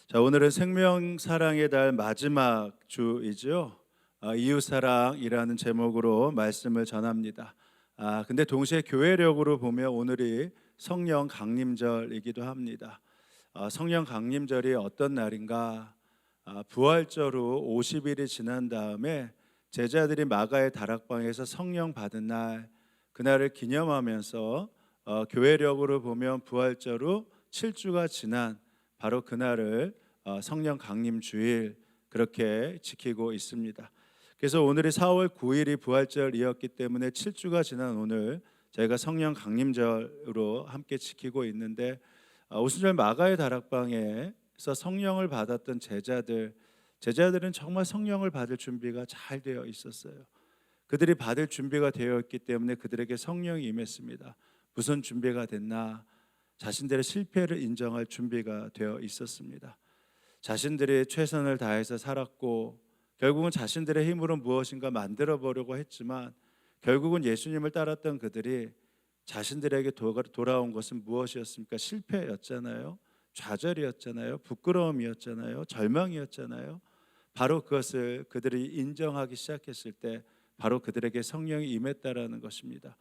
자, 오늘은 생명사랑의 달 마지막 주이죠. 이웃사랑이라는 제목으로 말씀을 전합니다. 근데 동시에 교회력으로 보면 오늘이 성령 강림절이기도 합니다. 성령 강림절이 어떤 날인가? 부활절 후 50일이 지난 다음에 제자들이 마가의 다락방에서 성령 받은 날, 그날을 기념하면서 교회력으로 보면 부활절 후 7주가 지난 바로 그날을 성령 강림 주일 그렇게 지키고 있습니다. 그래서 오늘이 4월 9일이 부활절이었기 때문에 7주가 지난 오늘 저희가 성령 강림절로 함께 지키고 있는데, 오순절 마가의 다락방에서 성령을 받았던 제자들은 정말 성령을 받을 준비가 잘 되어 있었어요. 그들이 받을 준비가 되어 있기 때문에 그들에게 성령이 임했습니다. 무슨 준비가 됐나? 자신들의 실패를 인정할 준비가 되어 있었습니다. 자신들이 최선을 다해서 살았고 결국은 자신들의 힘으로 무엇인가 만들어 보려고 했지만 결국은 예수님을 따랐던 그들이 자신들에게 돌아온 것은 무엇이었습니까? 실패였잖아요. 좌절이었잖아요. 부끄러움이었잖아요. 절망이었잖아요. 바로 그것을 그들이 인정하기 시작했을 때 바로 그들에게 성령이 임했다라는 것입니다.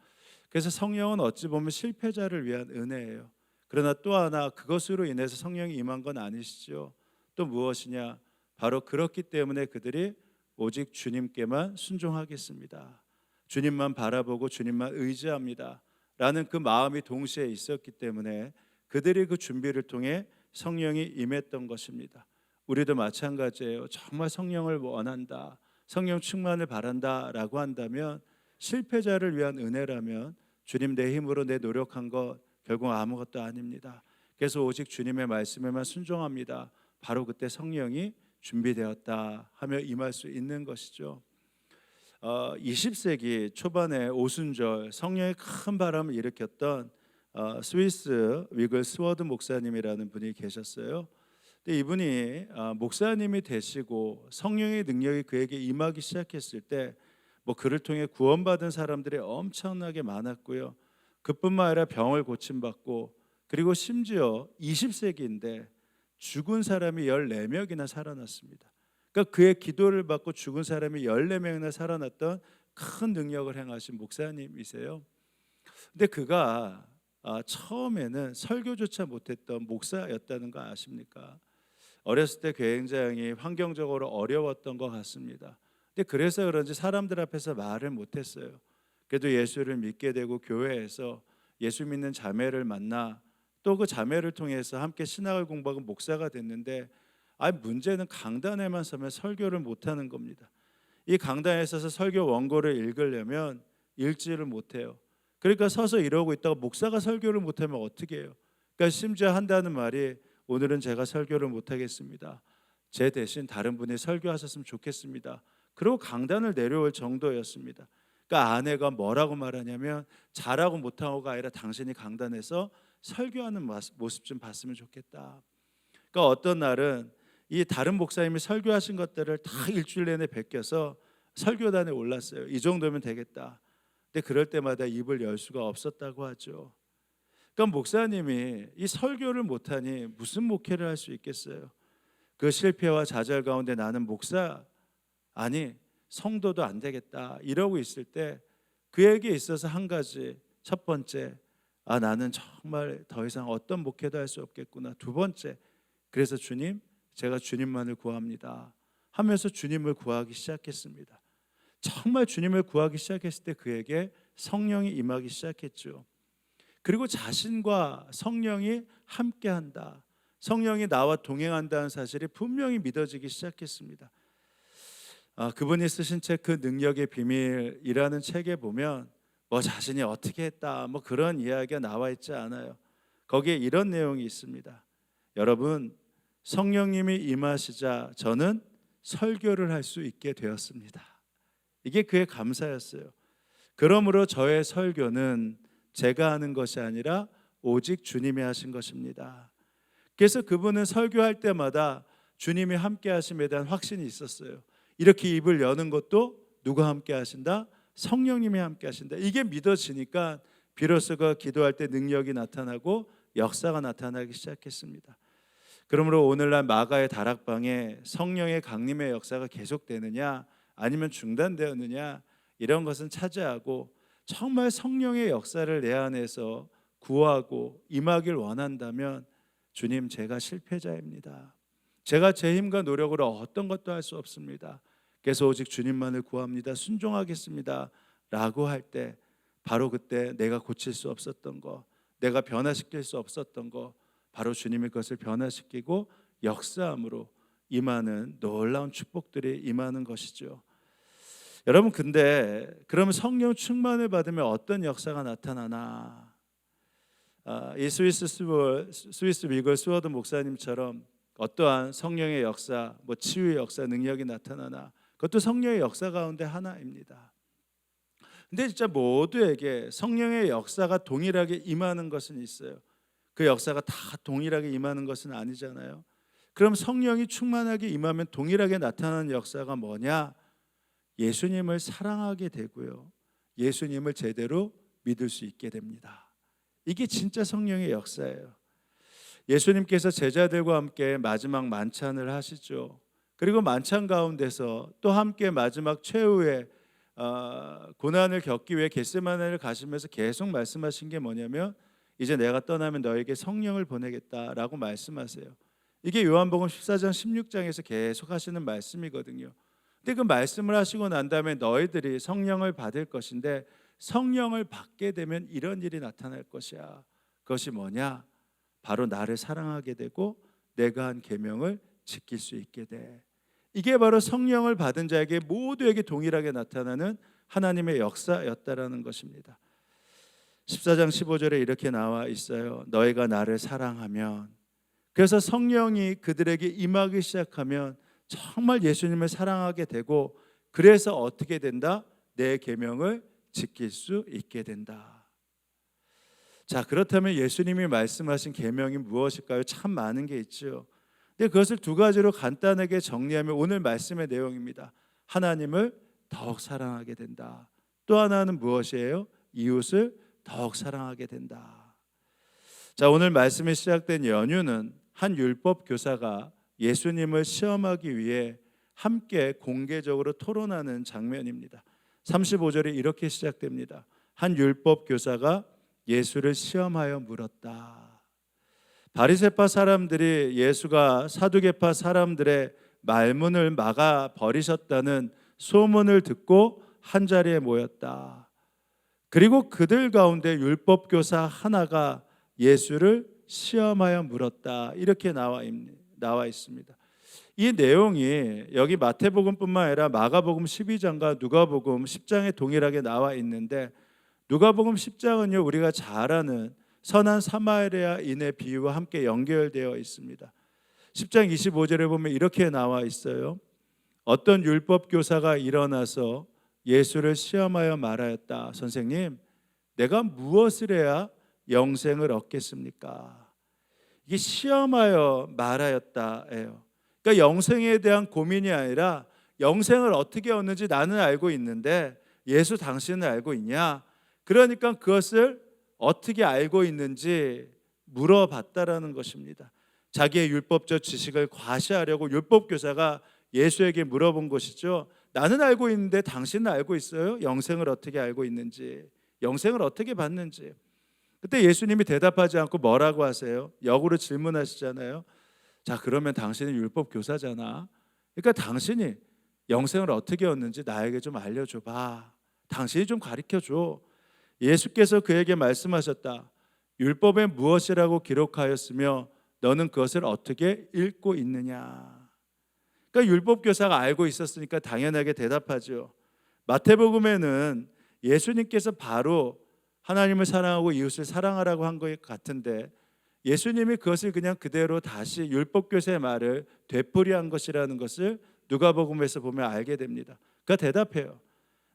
그래서 성령은 어찌 보면 실패자를 위한 은혜예요. 그러나 또 하나 그것으로 인해서 성령이 임한 건 아니시죠. 또 무엇이냐? 바로 그렇기 때문에 그들이 오직 주님께만 순종하겠습니다. 주님만 바라보고 주님만 의지합니다. 라는 그 마음이 동시에 있었기 때문에 그들이 그 준비를 통해 성령이 임했던 것입니다. 우리도 마찬가지예요. 정말 성령을 원한다, 성령 충만을 바란다 라고 한다면 실패자를 위한 은혜라면 주님 내 힘으로 내 노력한 것 결국 아무것도 아닙니다. 그래서 오직 주님의 말씀에만 순종합니다. 바로 그때 성령이 준비되었다 하며 임할 수 있는 것이죠. 20세기 초반에 오순절 성령의 큰 바람을 일으켰던 스위스 위글 스워드 목사님이라는 분이 계셨어요. 근데 이분이 목사님이 되시고 성령의 능력이 그에게 임하기 시작했을 때 그를 통해 구원받은 사람들이 엄청나게 많았고요. 그뿐만 아니라 병을 고침받고, 그리고 심지어 20세기인데 죽은 사람이 14명이나 살아났습니다. 그러니까 그의 기도를 받고 죽은 사람이 14명이나 살아났던 큰 능력을 행하신 목사님이세요. 근데 그가 처음에는 설교조차 못했던 목사였다는 거 아십니까? 어렸을 때 굉장히 환경적으로 어려웠던 것 같습니다. 근데 그래서 그런지 사람들 앞에서 말을 못했어요. 그래도 예수를 믿게 되고 교회에서 예수 믿는 자매를 만나 또 그 자매를 통해서 함께 신학을 공부하고 목사가 됐는데, 문제는 강단에만 서면 설교를 못하는 겁니다. 이 강단에 서서 설교 원고를 읽으려면 읽지를 못해요. 그러니까 서서 이러고 있다가 목사가 설교를 못하면 어떻게 해요? 그러니까 심지어 한다는 말이 오늘은 제가 설교를 못하겠습니다. 제 대신 다른 분이 설교하셨으면 좋겠습니다. 그리고 강단을 내려올 정도였습니다. 그러니까 아내가 뭐라고 말하냐면 잘하고 못하고가 아니라 당신이 강단에서 설교하는 모습 좀 봤으면 좋겠다. 그러니까 어떤 날은 이 다른 목사님이 설교하신 것들을 다 일주일 내내 베껴서 설교단에 올랐어요. 이 정도면 되겠다. 근데 그럴 때마다 입을 열 수가 없었다고 하죠. 그러니까 목사님이 이 설교를 못하니 무슨 목회를 할 수 있겠어요? 그 실패와 좌절 가운데 나는 목사 아니 성도도 안 되겠다 이러고 있을 때 그에게 있어서 한 가지, 첫 번째, 나는 정말 더 이상 어떤 목회도 할 수 없겠구나. 두 번째, 그래서 주님, 제가 주님만을 구합니다 하면서 주님을 구하기 시작했습니다. 정말 주님을 구하기 시작했을 때 그에게 성령이 임하기 시작했죠. 그리고 자신과 성령이 함께한다, 성령이 나와 동행한다는 사실이 분명히 믿어지기 시작했습니다. 그분이 쓰신 책 그 능력의 비밀이라는 책에 보면 자신이 어떻게 했다 그런 이야기가 나와 있지 않아요. 거기에 이런 내용이 있습니다. 여러분, 성령님이 임하시자 저는 설교를 할 수 있게 되었습니다. 이게 그의 감사였어요. 그러므로 저의 설교는 제가 하는 것이 아니라 오직 주님이 하신 것입니다. 그래서 그분은 설교할 때마다 주님이 함께 하심에 대한 확신이 있었어요. 이렇게 입을 여는 것도 누가 함께 하신다? 성령님이 함께 하신다. 이게 믿어지니까 비로소 그 기도할 때 능력이 나타나고 역사가 나타나기 시작했습니다. 그러므로 오늘날 마가의 다락방에 성령의 강림의 역사가 계속되느냐 아니면 중단되었느냐, 이런 것은 차지하고 정말 성령의 역사를 내 안에서 구하고 임하길 원한다면, 주님, 제가 실패자입니다. 제가 제 힘과 노력으로 어떤 것도 할 수 없습니다. 그래서 오직 주님만을 구합니다. 순종하겠습니다. 라고 할 때, 바로 그때 내가 고칠 수 없었던 거, 내가 변화시킬 수 없었던 거, 바로 주님의 것을 변화시키고 역사함으로 임하는 놀라운 축복들이 임하는 것이죠. 여러분, 근데 그러면 성령 충만을 받으면 어떤 역사가 나타나나? 이 스위스 위글 스워드 목사님처럼 어떠한 성령의 역사, 치유의 역사, 능력이 나타나나? 그것도 성령의 역사 가운데 하나입니다. 근데 진짜 모두에게 성령의 역사가 동일하게 임하는 것은 있어요. 그 역사가 다 동일하게 임하는 것은 아니잖아요. 그럼 성령이 충만하게 임하면 동일하게 나타나는 역사가 뭐냐? 예수님을 사랑하게 되고요, 예수님을 제대로 믿을 수 있게 됩니다. 이게 진짜 성령의 역사예요. 예수님께서 제자들과 함께 마지막 만찬을 하시죠. 그리고 만찬 가운데서 또 함께 마지막 최후의 고난을 겪기 위해 겟세마네를 가시면서 계속 말씀하신 게 뭐냐면, 이제 내가 떠나면 너에게 성령을 보내겠다라고 말씀하세요. 이게 요한복음 14장 16장에서 계속 하시는 말씀이거든요. 근데 그 말씀을 하시고 난 다음에 너희들이 성령을 받을 것인데, 성령을 받게 되면 이런 일이 나타날 것이야. 그것이 뭐냐? 바로 나를 사랑하게 되고 내가 한 계명을 지킬 수 있게 돼. 이게 바로 성령을 받은 자에게 모두에게 동일하게 나타나는 하나님의 역사였다라는 것입니다. 14장 15절에 이렇게 나와 있어요. 너희가 나를 사랑하면. 그래서 성령이 그들에게 임하기 시작하면 정말 예수님을 사랑하게 되고, 그래서 어떻게 된다? 내 계명을 지킬 수 있게 된다. 자, 그렇다면 예수님이 말씀하신 계명이 무엇일까요? 참 많은 게 있죠. 근데 그것을 두 가지로 간단하게 정리하면 오늘 말씀의 내용입니다. 하나님을 더욱 사랑하게 된다. 또 하나는 무엇이에요? 이웃을 더욱 사랑하게 된다. 자, 오늘 말씀이 시작된 연유는 한 율법 교사가 예수님을 시험하기 위해 함께 공개적으로 토론하는 장면입니다. 35절에 이렇게 시작됩니다. 한 율법 교사가 예수를 시험하여 물었다. 바리새파 사람들이 예수가 사두개파 사람들의 말문을 막아 버리셨다는 소문을 듣고 한 자리에 모였다. 그리고 그들 가운데 율법 교사 하나가 예수를 시험하여 물었다. 이렇게 나와 있습니다. 이 내용이 여기 마태복음뿐만 아니라 마가복음 12장과 누가복음 10장에 동일하게 나와 있는데, 누가복음 10장은요, 우리가 잘 아는 선한 사마리아인의 비유와 함께 연결되어 있습니다. 10장 25절에 보면 이렇게 나와 있어요. 어떤 율법 교사가 일어나서 예수를 시험하여 말하였다. 선생님, 내가 무엇을 해야 영생을 얻겠습니까? 이게 시험하여 말하였다예요. 그러니까 영생에 대한 고민이 아니라 영생을 어떻게 얻는지 나는 알고 있는데 예수 당신은 알고 있냐? 그러니까 그것을 어떻게 알고 있는지 물어봤다라는 것입니다. 자기의 율법적 지식을 과시하려고 율법 교사가 예수에게 물어본 것이죠. 나는 알고 있는데 당신은 알고 있어요? 영생을 어떻게 알고 있는지, 영생을 어떻게 받는지. 그때 예수님이 대답하지 않고 뭐라고 하세요? 역으로 질문하시잖아요. 자, 그러면 당신은 율법 교사잖아. 그러니까 당신이 영생을 어떻게 얻는지 나에게 좀 알려줘봐. 당신이 좀 가르쳐줘. 예수께서 그에게 말씀하셨다. 율법에 무엇이라고 기록하였으며 너는 그것을 어떻게 읽고 있느냐. 그러니까 율법 교사가 알고 있었으니까 당연하게 대답하죠. 마태복음에는 예수님께서 바로 하나님을 사랑하고 이웃을 사랑하라고 한 것 같은데, 예수님이 그것을 그냥 그대로 다시 율법 교사의 말을 되풀이한 것이라는 것을 누가복음에서 보면 알게 됩니다. 그가 대답해요.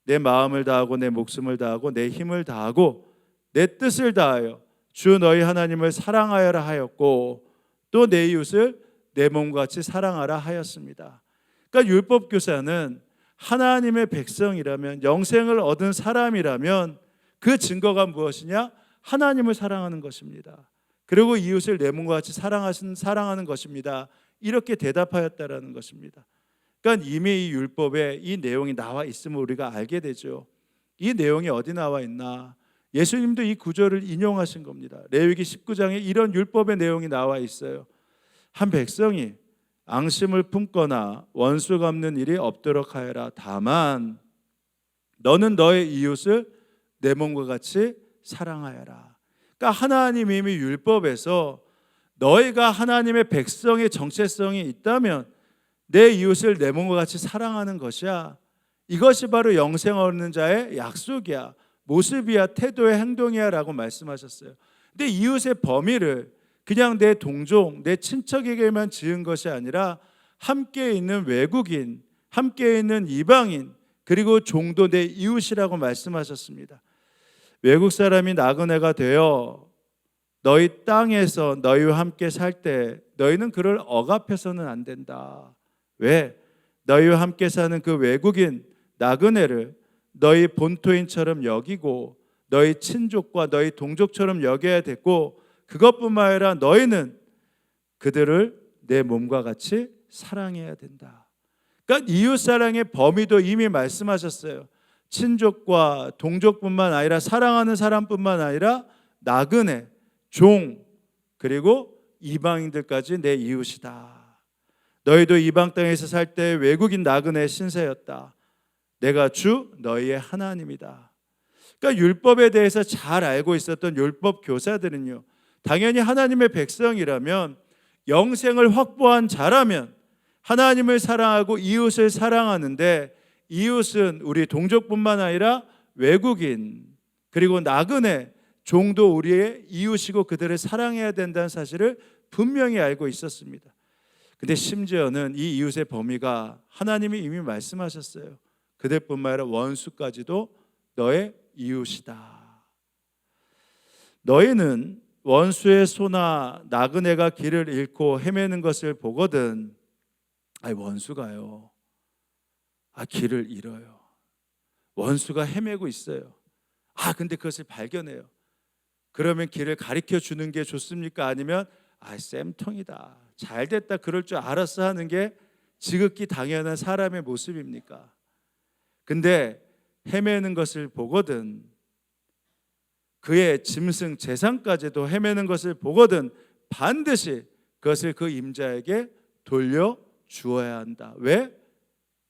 내 마음을 다하고 내 목숨을 다하고 내 힘을 다하고 내 뜻을 다하여 주 너희 하나님을 사랑하여라 하였고 또 내 이웃을 내 몸과 같이 사랑하라 하였습니다. 그러니까 율법 교사는 하나님의 백성이라면, 영생을 얻은 사람이라면 그 증거가 무엇이냐? 하나님을 사랑하는 것입니다. 그리고 이웃을 내 몸과 같이 사랑하는 것입니다. 이렇게 대답하였다라는 것입니다. 그러니까 이미 이 율법에 이 내용이 나와 있음을 우리가 알게 되죠. 이 내용이 어디 나와 있나? 예수님도 이 구절을 인용하신 겁니다. 레위기 19장에 이런 율법의 내용이 나와 있어요. 한 백성이 앙심을 품거나 원수 갚는 일이 없도록 하여라. 다만 너는 너의 이웃을 내 몸과 같이 사랑하여라. 그러니까 하나님 이미 율법에서 너희가 하나님의 백성의 정체성이 있다면 내 이웃을 내 몸과 같이 사랑하는 것이야. 이것이 바로 영생 얻는 자의 약속이야. 모습이야. 태도의 행동이야 라고 말씀하셨어요. 근데 이웃의 범위를 그냥 내 동족, 내 친척에게만 지은 것이 아니라 함께 있는 외국인, 함께 있는 이방인, 그리고 종도 내 이웃이라고 말씀하셨습니다. 외국 사람이 나그네가 되어 너희 땅에서 너희와 함께 살 때 너희는 그를 억압해서는 안 된다. 왜? 너희와 함께 사는 그 외국인 나그네를 너희 본토인처럼 여기고 너희 친족과 너희 동족처럼 여겨야 되고, 그것뿐만 아니라 너희는 그들을 내 몸과 같이 사랑해야 된다. 그러니까 이웃사랑의 범위도 이미 말씀하셨어요. 친족과 동족뿐만 아니라 사랑하는 사람뿐만 아니라 나그네, 종, 그리고 이방인들까지 내 이웃이다. 너희도 이방 땅에서 살 때 외국인 나그네 신세였다. 내가 주 너희의 하나님이다. 그러니까 율법에 대해서 잘 알고 있었던 율법 교사들은요, 당연히 하나님의 백성이라면, 영생을 확보한 자라면 하나님을 사랑하고 이웃을 사랑하는데, 이웃은 우리 동족뿐만 아니라 외국인, 그리고 나그네, 종도 우리의 이웃이고 그들을 사랑해야 된다는 사실을 분명히 알고 있었습니다. 근데 심지어는 이 이웃의 범위가 하나님이 이미 말씀하셨어요. 그들뿐만 아니라 원수까지도 너의 이웃이다. 너희는 원수의 소나 나그네가 길을 잃고 헤매는 것을 보거든. 원수가요, 길을 잃어요. 원수가 헤매고 있어요. 근데 그것을 발견해요. 그러면 길을 가르쳐 주는 게 좋습니까? 아니면 쌤통이다, 잘됐다, 그럴 줄 알았어 하는 게 지극히 당연한 사람의 모습입니까? 근데 헤매는 것을 보거든, 그의 짐승 재산까지도 헤매는 것을 보거든 반드시 그것을 그 임자에게 돌려 주어야 한다. 왜?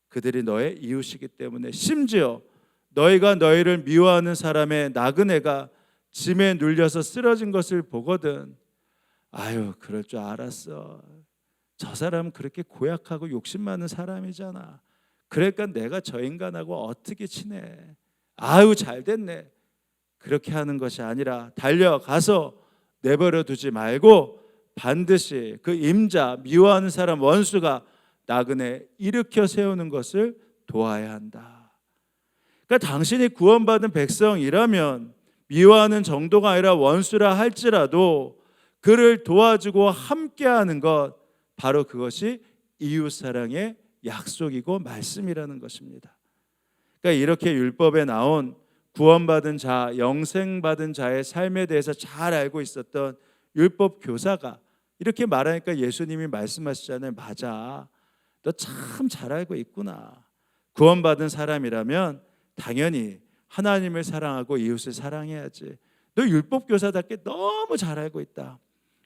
그들이 너의 이웃이기 때문에. 심지어 너희가 너희를 미워하는 사람의 나그네가 짐에 눌려서 쓰러진 것을 보거든, 그럴 줄 알았어, 저 사람은 그렇게 고약하고 욕심 많은 사람이잖아, 그러니까 내가 저 인간하고 어떻게 친해, 잘됐네, 그렇게 하는 것이 아니라 달려가서 내버려 두지 말고 반드시 그 임자, 미워하는 사람, 원수가 나그네 일으켜 세우는 것을 도와야 한다. 그러니까 당신이 구원받은 백성이라면 미워하는 정도가 아니라 원수라 할지라도 그를 도와주고 함께하는 것, 바로 그것이 이웃사랑의 약속이고 말씀이라는 것입니다. 그러니까 이렇게 율법에 나온 구원받은 자, 영생받은 자의 삶에 대해서 잘 알고 있었던 율법 교사가 이렇게 말하니까 예수님이 말씀하시잖아요. 맞아, 너 참 잘 알고 있구나. 구원받은 사람이라면 당연히 하나님을 사랑하고 이웃을 사랑해야지. 너 율법 교사답게 너무 잘 알고 있다.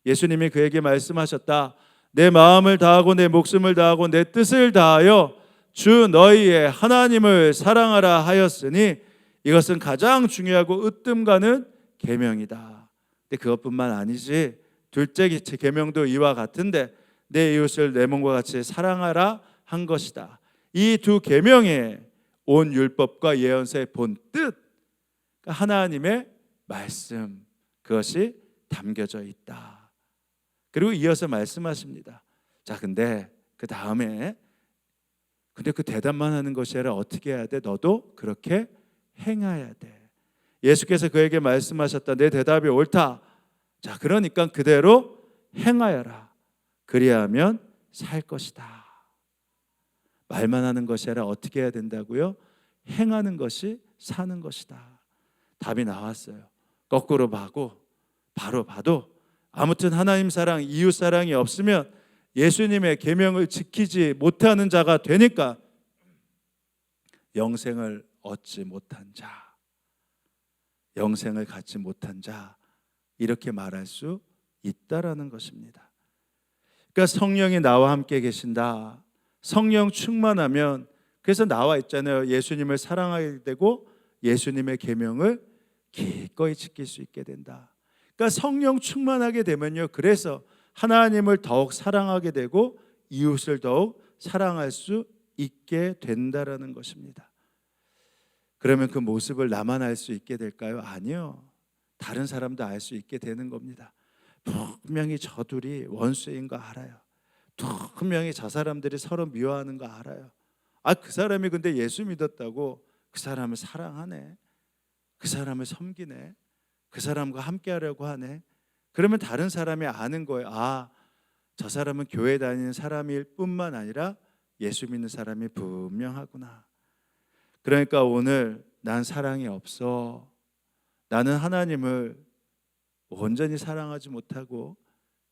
예수님이 그에게 말씀하셨다. 내 마음을 다하고 내 목숨을 다하고 내 뜻을 다하여 주 너희의 하나님을 사랑하라 하였으니 이것은 가장 중요하고 으뜸 가는 계명이다. 근데 그것뿐만 아니지, 둘째 계명도 이와 같은데 내 이웃을 내 몸과 같이 사랑하라 한 것이다. 이 두 계명에 온 율법과 예언서의 본 뜻, 하나님의 말씀, 그것이 담겨져 있다. 그리고 이어서 말씀하십니다. 자, 근데 그 다음에 그 대답만 하는 것이 아니라 어떻게 해야 돼? 너도 그렇게 행해야 돼. 예수께서 그에게 말씀하셨다. 내 대답이 옳다. 자, 그러니까 그대로 행하여라. 그리하면 살 것이다. 말만 하는 것이 아니라 어떻게 해야 된다고요? 행하는 것이 사는 것이다. 답이 나왔어요. 거꾸로 바로 봐도 아무튼 하나님 사랑, 이웃 사랑이 없으면 예수님의 계명을 지키지 못하는 자가 되니까 영생을 얻지 못한 자, 영생을 갖지 못한 자, 이렇게 말할 수 있다라는 것입니다. 그러니까 성령이 나와 함께 계신다. 성령 충만하면, 그래서 나와 있잖아요. 예수님을 사랑하게 되고 예수님의 계명을 기꺼이 지킬 수 있게 된다. 그러니까 성령 충만하게 되면요, 그래서 하나님을 더욱 사랑하게 되고 이웃을 더욱 사랑할 수 있게 된다라는 것입니다. 그러면 그 모습을 나만 알 수 있게 될까요? 아니요. 다른 사람도 알 수 있게 되는 겁니다. 분명히 저둘이 원수인 거 알아요. 분명히 저 사람들이 서로 미워하는 거 알아요. 그 사람이 근데 예수 믿었다고 그 사람을 사랑하네, 그 사람을 섬기네, 그 사람과 함께 하려고 하네. 그러면 다른 사람이 아는 거예요. 저 사람은 교회 다니는 사람일 뿐만 아니라 예수 믿는 사람이 분명하구나. 그러니까 오늘 난 사랑이 없어, 나는 하나님을 온전히 사랑하지 못하고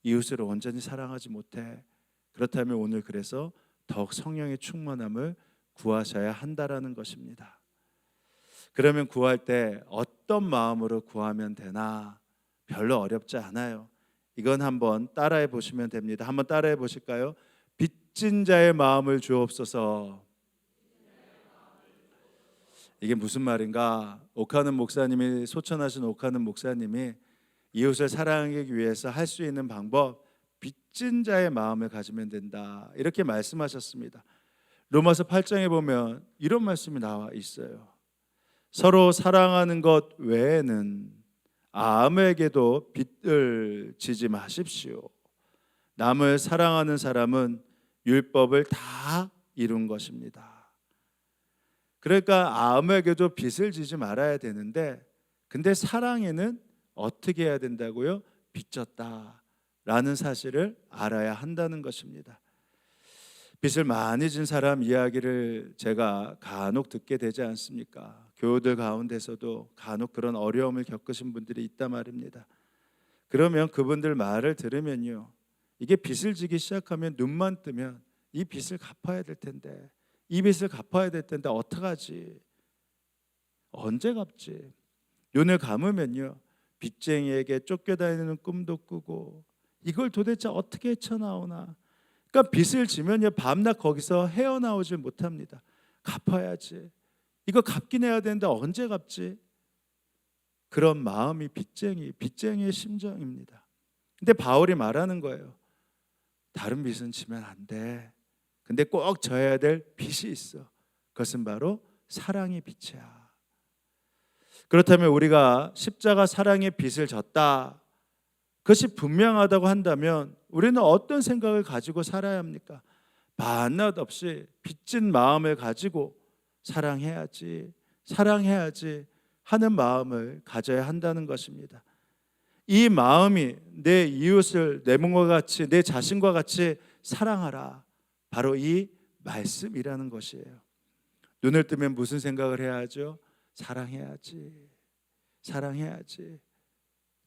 이웃을 온전히 사랑하지 못해. 그렇다면 오늘 그래서 더욱 성령의 충만함을 구하셔야 한다라는 것입니다. 그러면 구할 때 어떤 마음으로 구하면 되나? 별로 어렵지 않아요. 이건 한번 따라해 보시면 됩니다. 한번 따라해 보실까요? 빚진 자의 마음을 주옵소서. 이게 무슨 말인가? 오카는 목사님이, 소천하신 오카는 목사님이 이웃을 사랑하기 위해서 할 수 있는 방법, 빚진 자의 마음을 가지면 된다, 이렇게 말씀하셨습니다. 로마서 8장에 보면 이런 말씀이 나와 있어요. 서로 사랑하는 것 외에는 아무에게도 빚을 지지 마십시오. 남을 사랑하는 사람은 율법을 다 이룬 것입니다. 그러니까 아무에게도 빚을 지지 말아야 되는데, 근데 사랑에는 어떻게 해야 된다고요? 빚졌다라는 사실을 알아야 한다는 것입니다. 빚을 많이 진 사람 이야기를 제가 간혹 듣게 되지 않습니까? 교우들 가운데서도 간혹 그런 어려움을 겪으신 분들이 있단 말입니다. 그러면 그분들 말을 들으면요, 이게 빚을 지기 시작하면 눈만 뜨면 이 빚을 갚아야 될 텐데, 이 빚을 갚아야 될 텐데 어떡하지? 언제 갚지? 눈을 감으면요, 빚쟁이에게 쫓겨다니는 꿈도 꾸고 이걸 도대체 어떻게 헤쳐나오나. 그러니까 빚을 지면요, 밤낮 거기서 헤어나오질 못합니다. 갚아야지, 이거 갚긴 해야 되는데 언제 갚지? 그런 마음이 빚쟁이의 심정입니다. 근데 바울이 말하는 거예요. 다른 빚은 지면 안 돼. 근데 꼭 져야 될 빚이 있어. 그것은 바로 사랑의 빚이야. 그렇다면 우리가 십자가 사랑의 빚을 졌다, 그것이 분명하다고 한다면 우리는 어떤 생각을 가지고 살아야 합니까? 밤낮 없이 빚진 마음을 가지고 사랑해야지 하는 마음을 가져야 한다는 것입니다. 이 마음이 내 이웃을 내 몸과 같이, 내 자신과 같이 사랑하라, 바로 이 말씀이라는 것이에요. 눈을 뜨면 무슨 생각을 해야 하죠? 사랑해야지.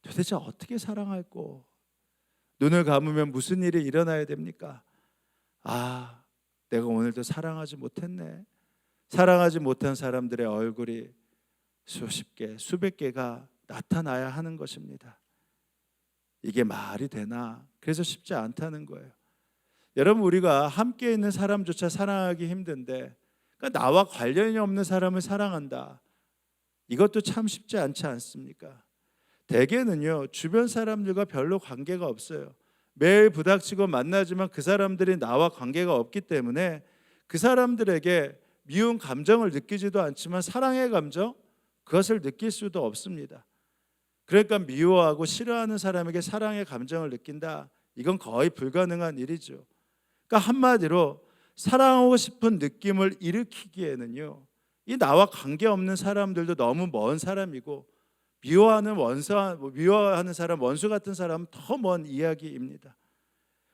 도대체 어떻게 사랑할꼬? 눈을 감으면 무슨 일이 일어나야 됩니까? 내가 오늘도 사랑하지 못했네. 사랑하지 못한 사람들의 얼굴이 수십 개, 수백 개가 나타나야 하는 것입니다. 이게 말이 되나? 그래서 쉽지 않다는 거예요. 여러분, 우리가 함께 있는 사람조차 사랑하기 힘든데, 그러니까 나와 관련이 없는 사람을 사랑한다, 이것도 참 쉽지 않지 않습니까? 대개는요, 주변 사람들과 별로 관계가 없어요. 매일 부닥치고 만나지만 그 사람들이 나와 관계가 없기 때문에 그 사람들에게 미운 감정을 느끼지도 않지만 사랑의 감정, 그것을 느낄 수도 없습니다. 그러니까 미워하고 싫어하는 사람에게 사랑의 감정을 느낀다, 이건 거의 불가능한 일이죠. 그러니까 한마디로 사랑하고 싶은 느낌을 일으키기에는요, 이 나와 관계없는 사람들도 너무 먼 사람이고, 미워하는 사람, 원수 같은 사람은 더 먼 이야기입니다.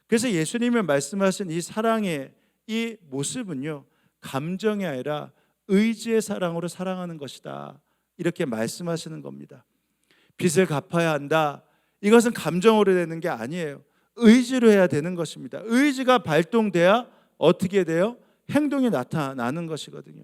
그래서 예수님이 말씀하신 이 사랑의 이 모습은요, 감정이 아니라 의지의 사랑으로 사랑하는 것이다, 이렇게 말씀하시는 겁니다. 빚을 갚아야 한다, 이것은 감정으로 되는 게 아니에요. 의지로 해야 되는 것입니다. 의지가 발동돼야 어떻게 돼요? 행동이 나타나는 것이거든요.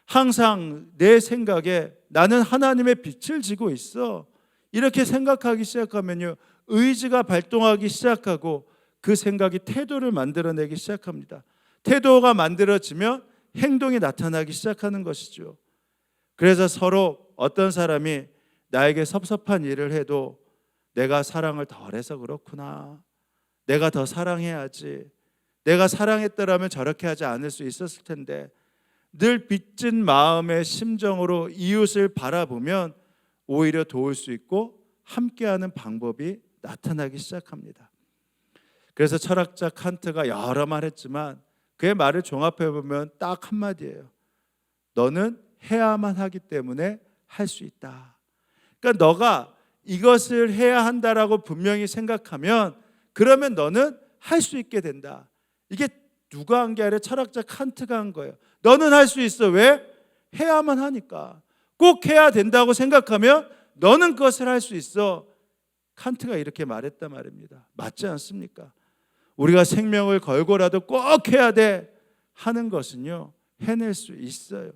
항상 내 생각에 나는 하나님의 빛을 지고 있어, 이렇게 생각하기 시작하면요, 의지가 발동하기 시작하고 그 생각이 태도를 만들어내기 시작합니다. 태도가 만들어지면 행동이 나타나기 시작하는 것이죠. 그래서 서로 어떤 사람이 나에게 섭섭한 일을 해도 내가 사랑을 덜해서 그렇구나, 내가 더 사랑해야지, 내가 사랑했더라면 저렇게 하지 않을 수 있었을 텐데, 늘 빚진 마음의 심정으로 이웃을 바라보면 오히려 도울 수 있고 함께하는 방법이 나타나기 시작합니다. 그래서 철학자 칸트가 여러 말 했지만 그의 말을 종합해 보면 딱 한마디예요. 너는 해야만 하기 때문에 할 수 있다. 그러니까 너가 이것을 해야 한다라고 분명히 생각하면 그러면 너는 할 수 있게 된다. 이게 누가 한 게 아니라 철학자 칸트가 한 거예요. 너는 할 수 있어. 왜? 해야만 하니까. 꼭 해야 된다고 생각하면 너는 그것을 할 수 있어. 칸트가 이렇게 말했단 말입니다. 맞지 않습니까? 우리가 생명을 걸고라도 꼭 해야 돼 하는 것은요, 해낼 수 있어요.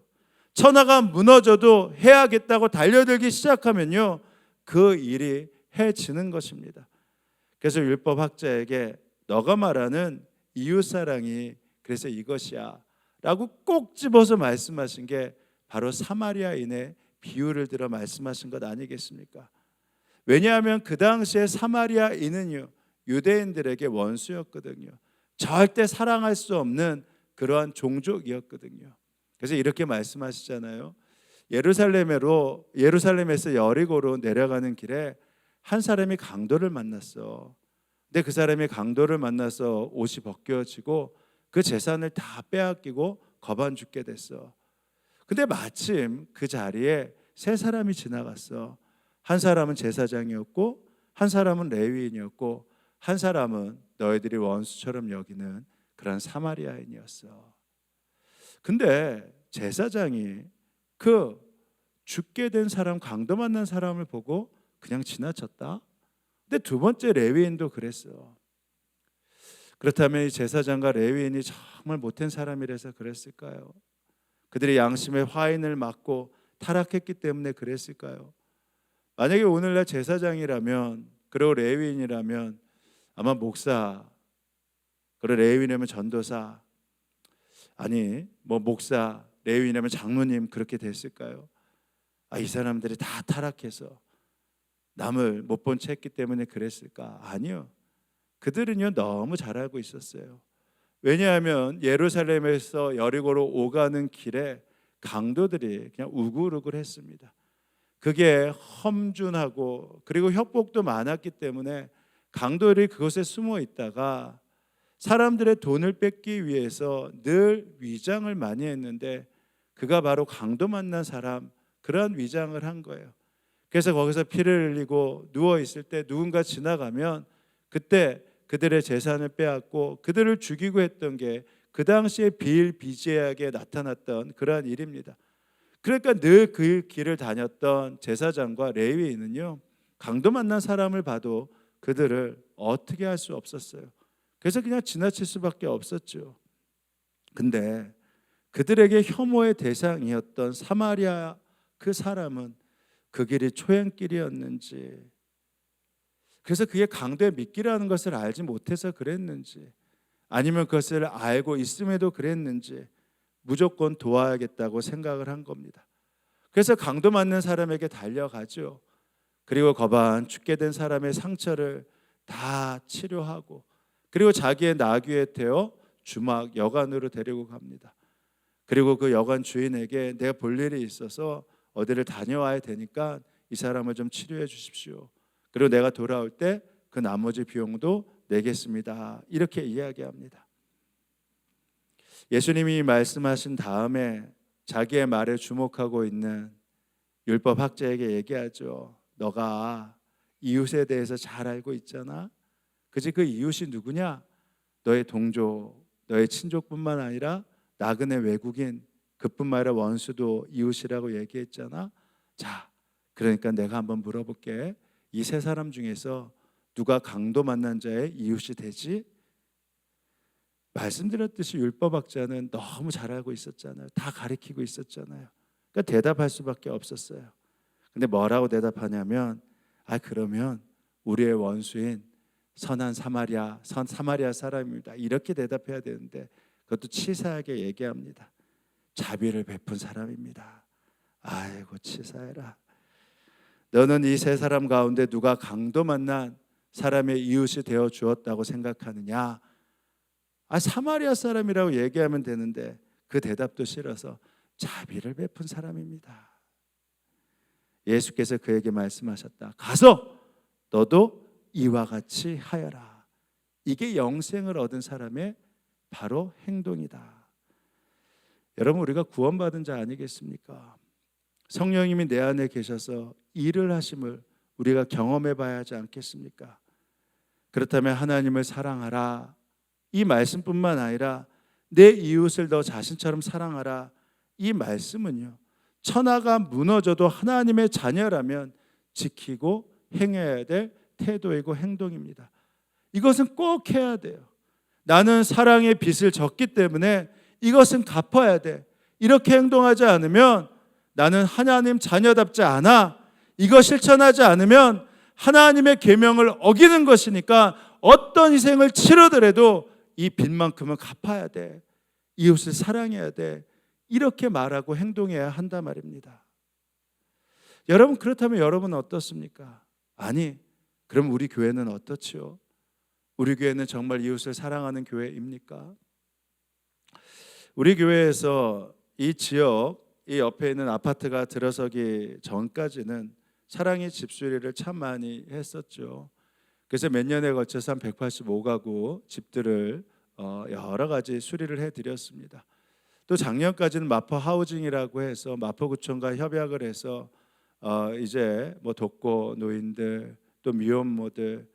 천하가 무너져도 해야겠다고 달려들기 시작하면요, 그 일이 해지는 것입니다. 그래서 율법학자에게 너가 말하는 이웃사랑이 그래서 이것이야 라고 꼭 집어서 말씀하신 게 바로 사마리아인의 비유를 들어 말씀하신 것 아니겠습니까? 왜냐하면 그 당시에 사마리아인은요, 유대인들에게 원수였거든요. 절대 사랑할 수 없는 그러한 종족이었거든요. 그래서 이렇게 말씀하시잖아요. 예루살렘에서 여리고로 내려가는 길에 한 사람이 강도를 만났어. 근데 그 사람이 강도를 만나서 옷이 벗겨지고 그 재산을 다 빼앗기고 거반 죽게 됐어. 근데 마침 그 자리에 세 사람이 지나갔어. 한 사람은 제사장이었고, 한 사람은 레위인이었고, 한 사람은 너희들이 원수처럼 여기는 그런 사마리아인이었어. 근데 제사장이 그 죽게 된 사람, 강도 만난 사람을 보고 그냥 지나쳤다. 근데 두 번째 레위인도 그랬어. 그렇다면 이 제사장과 레위인이 정말 못된 사람이라서 그랬을까요? 그들의 양심에 화인을 맞고 타락했기 때문에 그랬을까요? 만약에 오늘날 제사장이라면, 그리고 레위인이라면 아마 목사, 그리고 레위인이라면 전도사, 아니 뭐 목사, 레위인이라면 장로님 그렇게 됐을까요? 이 사람들이 다 타락해서 남을 못 본 채 했기 때문에 그랬을까? 아니요. 그들은요, 너무 잘 알고 있었어요. 왜냐하면 예루살렘에서 여리고로 오가는 길에 강도들이 그냥 우글우글했습니다. 그게 험준하고 그리고 협곡도 많았기 때문에 강도들이 그곳에 숨어 있다가 사람들의 돈을 뺏기 위해서 늘 위장을 많이 했는데, 그가 바로 강도 만난 사람, 그런 위장을 한 거예요. 그래서 거기서 피를 흘리고 누워 있을 때 누군가 지나가면 그때 그들의 재산을 빼앗고 그들을 죽이고 했던 게 그 당시에 비일비재하게 나타났던 그러한 일입니다. 그러니까 늘 그 길을 다녔던 제사장과 레위인은요, 강도 만난 사람을 봐도 그들을 어떻게 할 수 없었어요. 그래서 그냥 지나칠 수밖에 없었죠. 근데 그들에게 혐오의 대상이었던 사마리아 그 사람은 그 길이 초행길이었는지, 그래서 그게 강도의 미끼라는 것을 알지 못해서 그랬는지, 아니면 그것을 알고 있음에도 그랬는지 무조건 도와야겠다고 생각을 한 겁니다. 그래서 강도 맞는 사람에게 달려가죠. 그리고 거반 죽게 된 사람의 상처를 다 치료하고, 그리고 자기의 나귀에 태워 주막 여관으로 데리고 갑니다. 그리고 그 여관 주인에게 내가 볼 일이 있어서 어디를 다녀와야 되니까 이 사람을 좀 치료해 주십시오. 그리고 내가 돌아올 때 그 나머지 비용도 내겠습니다. 이렇게 이야기합니다. 예수님이 말씀하신 다음에 자기의 말에 주목하고 있는 율법학자에게 얘기하죠. 너가 이웃에 대해서 잘 알고 있잖아. 그지? 그 이웃이 누구냐? 너의 동족, 너의 친족뿐만 아니라 나그네 외국인, 그뿐만 아니라 원수도 이웃이라고 얘기했잖아. 자, 그러니까 내가 한번 물어볼게. 이 세 사람 중에서 누가 강도 만난 자의 이웃이 되지? 말씀드렸듯이 율법학자는 너무 잘 알고 있었잖아요. 다 가리키고 있었잖아요. 그러니까 대답할 수밖에 없었어요. 근데 뭐라고 대답하냐면 그러면 우리의 원수인 선한 사마리아 사람입니다. 이렇게 대답해야 되는데 그것도 치사하게 얘기합니다. 자비를 베푼 사람입니다. 아이고 치사해라. 너는 이 세 사람 가운데 누가 강도 만난 사람의 이웃이 되어 주었다고 생각하느냐? 사마리아 사람이라고 얘기하면 되는데 그 대답도 싫어서 자비를 베푼 사람입니다. 예수께서 그에게 말씀하셨다. 가서 너도 이와 같이 하여라. 이게 영생을 얻은 사람의 바로 행동이다. 여러분, 우리가 구원받은 자 아니겠습니까? 성령님이 내 안에 계셔서 일을 하심을 우리가 경험해 봐야 하지 않겠습니까? 그렇다면 하나님을 사랑하라, 이 말씀뿐만 아니라 내 이웃을 너 자신처럼 사랑하라, 이 말씀은요, 천하가 무너져도 하나님의 자녀라면 지키고 행해야 될 태도이고 행동입니다. 이것은 꼭 해야 돼요. 나는 사랑의 빚을 졌기 때문에 이것은 갚아야 돼. 이렇게 행동하지 않으면 나는 하나님 자녀답지 않아. 이거 실천하지 않으면 하나님의 계명을 어기는 것이니까 어떤 희생을 치르더라도 이 빚만큼은 갚아야 돼. 이웃을 사랑해야 돼. 이렇게 말하고 행동해야 한단 말입니다. 여러분, 그렇다면 여러분은 어떻습니까? 아니, 그럼 우리 교회는 어떻지요? 우리 교회는 정말 이웃을 사랑하는 교회입니까? 우리 교회에서 이 지역, 이 옆에 있는 아파트가 들어서기 전까지는 사랑의 집수리를 참 많이 했었죠. 그래서 몇 년에 걸쳐서 한 185가구 집들을 여러 가지 수리를 해드렸습니다. 또 작년까지는 마포 하우징이라고 해서 마포구청과 협약을 해서 이제 뭐 독거 노인들, 또 미혼모들,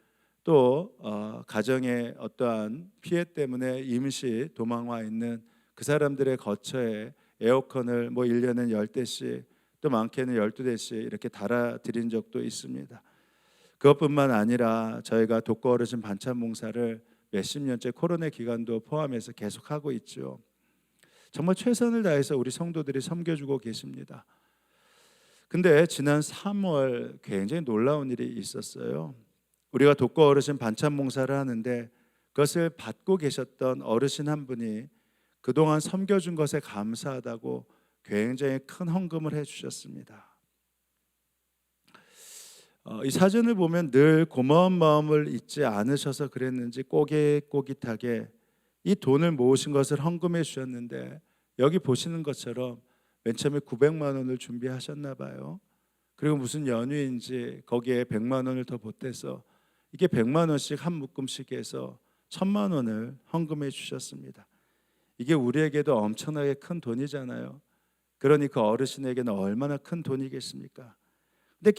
또 가정의 어떠한 피해 때문에 임시 도망와 있는 그 사람들의 거처에 에어컨을 뭐 1년에 10대씩, 또 많게는 12대씩 이렇게 달아드린 적도 있습니다. 그것뿐만 아니라 저희가 독거 어르신 반찬 봉사를 몇십 년째 코로나 기간도 포함해서 계속하고 있죠. 정말 최선을 다해서 우리 성도들이 섬겨주고 계십니다. 근데 지난 3월 굉장히 놀라운 일이 있었어요. 우리가 독거 어르신 반찬 봉사를 하는데 그것을 받고 계셨던 어르신 한 분이 그동안 섬겨준 것에 감사하다고 굉장히 큰 헌금을 해주셨습니다. 이 사진을 보면 늘 고마운 마음을 잊지 않으셔서 그랬는지 꼬깃꼬깃하게 이 돈을 모으신 것을 헌금해 주셨는데, 여기 보시는 것처럼 맨 처음에 900만 원을 준비하셨나 봐요. 그리고 무슨 연휴인지 거기에 100만 원을 더 보태서 이게 100만 원씩 한 묶음씩 해서 1000만 원을 헌금해 주셨습니다. 이게 우리에게도 엄청나게 큰 돈이잖아요. 그러니 그 어르신에게는 얼마나 큰 돈이겠습니까? 근데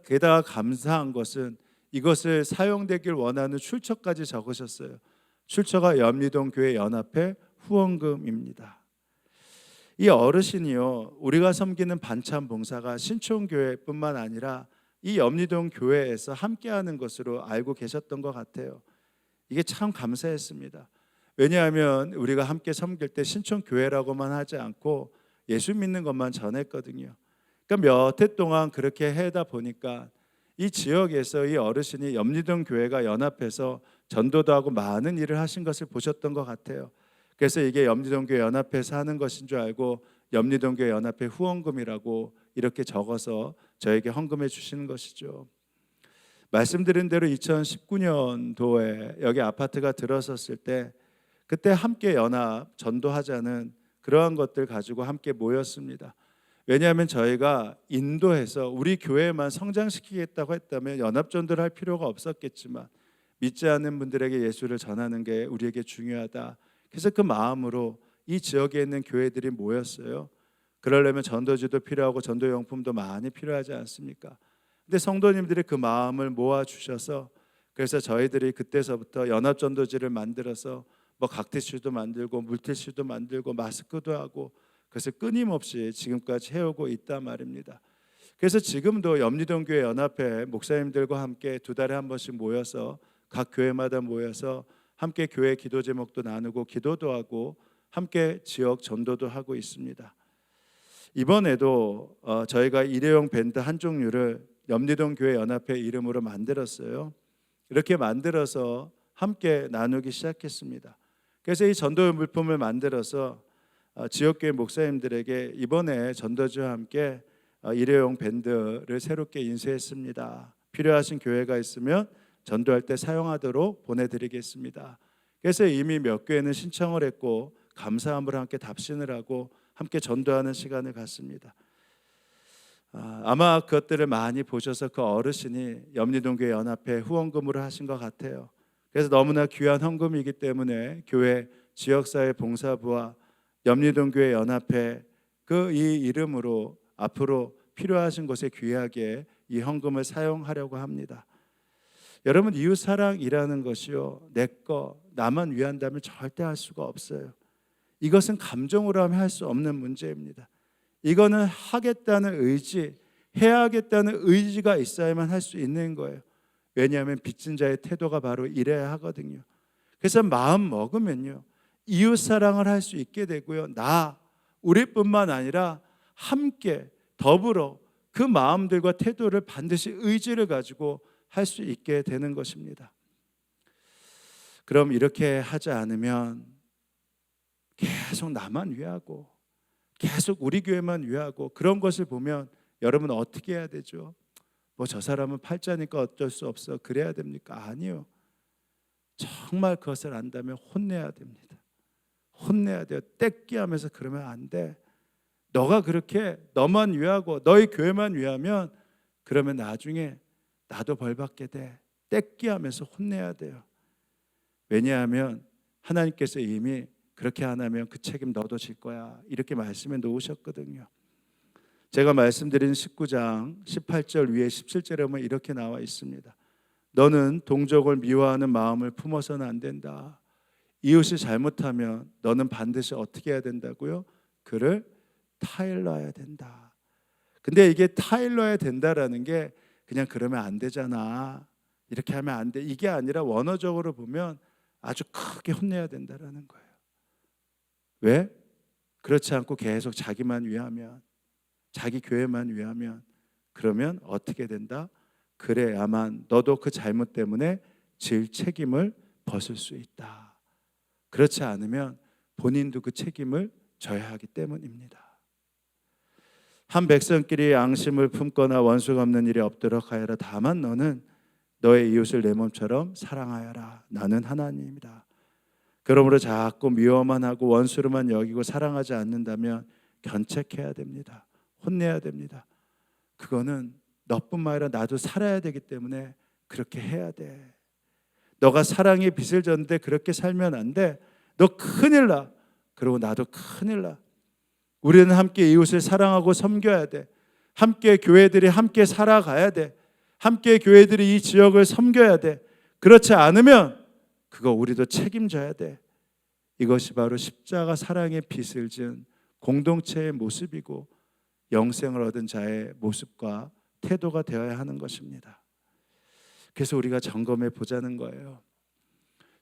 게다가 감사한 것은 이것을 사용되길 원하는 출처까지 적으셨어요. 출처가 염리동 교회 연합회 후원금입니다. 이 어르신이요, 우리가 섬기는 반찬 봉사가 신촌교회뿐만 아니라 이 염리동 교회에서 함께하는 것으로 알고 계셨던 것 같아요. 이게 참 감사했습니다. 왜냐하면 우리가 함께 섬길 때 신촌교회라고만 하지 않고 예수 믿는 것만 전했거든요. 그러니까 몇 해 동안 그렇게 해다 보니까 이 지역에서 이 어르신이 염리동 교회가 연합해서 전도도 하고 많은 일을 하신 것을 보셨던 것 같아요. 그래서 이게 염리동 교회 연합회에서 하는 것인 줄 알고 염리동 교회 연합회 후원금이라고 이렇게 적어서 저에게 헌금해 주시는 것이죠. 말씀드린 대로 2019년도에 여기 아파트가 들어섰을 때 그때 함께 연합 전도하자는 그러한 것들 가지고 함께 모였습니다. 왜냐하면 저희가 인도해서 우리 교회만 성장시키겠다고 했다면 연합전도를 할 필요가 없었겠지만 믿지 않는 분들에게 예수를 전하는 게 우리에게 중요하다. 그래서 그 마음으로 이 지역에 있는 교회들이 모였어요. 그러려면 전도지도 필요하고 전도용품도 많이 필요하지 않습니까? 근데 성도님들이 그 마음을 모아주셔서 그래서 저희들이 그때서부터 연합전도지를 만들어서 뭐 각티슈도 만들고 물티슈도 만들고 마스크도 하고 그래서 끊임없이 지금까지 해오고 있단 말입니다. 그래서 지금도 염리동교회 연합회 목사님들과 함께 2달에 한 번씩 모여서 각 교회마다 모여서 함께 교회 기도 제목도 나누고 기도도 하고 함께 지역 전도도 하고 있습니다. 이번에도 저희가 일회용 밴드 한 종류를 염리동 교회 연합회 이름으로 만들었어요. 이렇게 만들어서 함께 나누기 시작했습니다. 그래서 이 전도 물품을 만들어서 지역교회 목사님들에게 이번에 전도지와 함께 일회용 밴드를 새롭게 인쇄했습니다. 필요하신 교회가 있으면 전도할 때 사용하도록 보내드리겠습니다. 그래서 이미 몇 교회는 신청을 했고 감사함으로 함께 답신을 하고 함께 전도하는 시간을 갖습니다. 아마 그것들을 많이 보셔서 그 어르신이 염리동교회 연합회 후원금으로 하신 것 같아요. 그래서 너무나 귀한 헌금이기 때문에 교회 지역사회 봉사부와 염리동교회 연합회 이 이름으로 앞으로 필요하신 곳에 귀하게 이 헌금을 사용하려고 합니다. 여러분, 이웃사랑이라는 것이요, 내거 나만 위한다면 절대 할 수가 없어요. 이것은 감정으로 하면 할 수 없는 문제입니다. 이거는 하겠다는 의지, 해야겠다는 의지가 있어야만 할 수 있는 거예요. 왜냐하면 빚진 자의 태도가 바로 이래야 하거든요. 그래서 마음 먹으면요, 이웃사랑을 할 수 있게 되고요, 우리뿐만 아니라 함께 더불어 그 마음들과 태도를 반드시 의지를 가지고 할 수 있게 되는 것입니다. 그럼 이렇게 하지 않으면 계속 나만 위하고 계속 우리 교회만 위하고 그런 것을 보면 여러분 어떻게 해야 되죠? 저 사람은 팔자니까 어쩔 수 없어 그래야 됩니까? 아니요. 정말 그것을 안다면 혼내야 됩니다. 혼내야 돼요. 떼끼하면서 그러면 안 돼. 너가 그렇게 너만 위하고 너희 교회만 위하면 그러면 나중에 나도 벌받게 돼. 떼끼하면서 혼내야 돼요. 왜냐하면 하나님께서 이미 그렇게 안 하면 그 책임 너도 질 거야, 이렇게 말씀해 놓으셨거든요. 제가 말씀드린 19장 18절 위에 17절에 보면 이렇게 나와 있습니다. 너는 동족을 미워하는 마음을 품어서는 안 된다. 이웃이 잘못하면 너는 반드시 어떻게 해야 된다고요? 그를 타일러야 된다. 근데 이게 타일러야 된다라는 게 그냥 그러면 안 되잖아, 이렇게 하면 안 돼, 이게 아니라 원어적으로 보면 아주 크게 혼내야 된다라는 거예요. 왜? 그렇지 않고 계속 자기만 위하면, 자기 교회만 위하면 그러면 어떻게 된다? 그래야만 너도 그 잘못 때문에 질 책임을 벗을 수 있다. 그렇지 않으면 본인도 그 책임을 져야 하기 때문입니다. 한 백성끼리 앙심을 품거나 원수가 없는 일이 없도록 하여라. 다만 너는 너의 이웃을 내 몸처럼 사랑하여라. 나는 하나님이다. 그러므로 자꾸 미워만 하고 원수로만 여기고 사랑하지 않는다면 견책해야 됩니다. 혼내야 됩니다. 그거는 너뿐만 아니라 나도 살아야 되기 때문에 그렇게 해야 돼. 너가 사랑의 빚을 졌는데 그렇게 살면 안 돼. 너 큰일 나. 그리고 나도 큰일 나. 우리는 함께 이웃을 사랑하고 섬겨야 돼. 함께 교회들이 함께 살아가야 돼. 함께 교회들이 이 지역을 섬겨야 돼. 그렇지 않으면 그거 우리도 책임져야 돼. 이것이 바로 십자가 사랑의 빚을 진 공동체의 모습이고 영생을 얻은 자의 모습과 태도가 되어야 하는 것입니다. 그래서 우리가 점검해 보자는 거예요.